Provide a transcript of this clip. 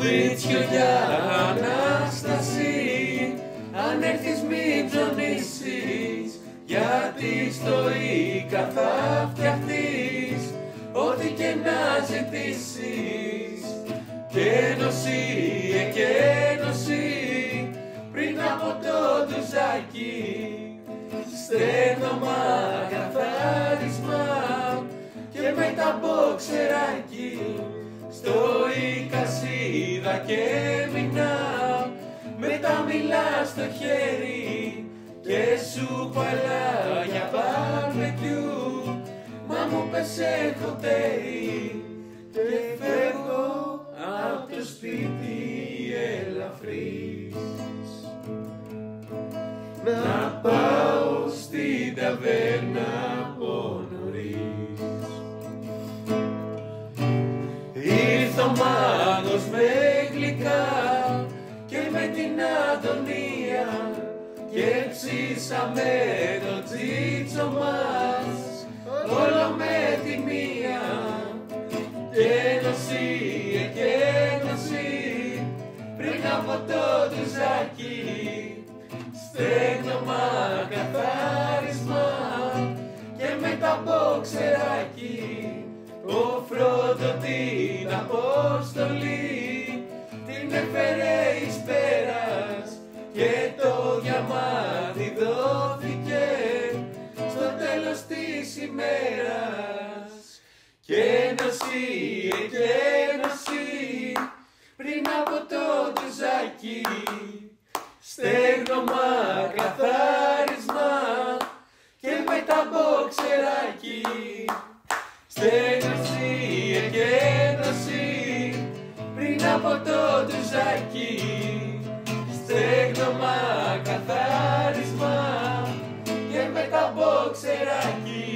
Βίτσιο για Ανάσταση, αν έρθεις μη ψωνίσεις, γιατί στο Ίκα θα φτιαχτείς ό,τι και να ζητήσεις. Και ένωση, εκένωση, πριν από το ντουζάκι, στέγνομα, καθάρισμα και μετά μποξεράκι. Στο Ίκα σίδα και έμεινα, μετά μιλάς στο χέρι και σου παλά για μπαρμπεκιού, μα μου πες έχω τέρι και φεύγω απ' το σπίτι ελαφρύς, να πάω στην ταβέρνα από νωρίς. Ήρθε ο μάγος με γλυκά και με την Αντωνία και ψήσαμε το τσίτσο μας όλο με τη μία. Και ένωση, εκένωση, πριν από το ντουζάκι, στέγνομα, καθάρισμα και μετά μποξεράκι. Ο Φρόντο την αποστολή την έφερε εις πέρας και το διαμάντι δόθηκε στο τέλος της ημέρας. Και ένωση, εκένωση, πριν από το ντουζάκι, στέγνομα, καθάρισμα και μετά μποξεράκι. Στέγνωση, εκένωση, πριν από το ντουζάκι, στέγνομα, καθάρισμα και μετά μποξεράκι.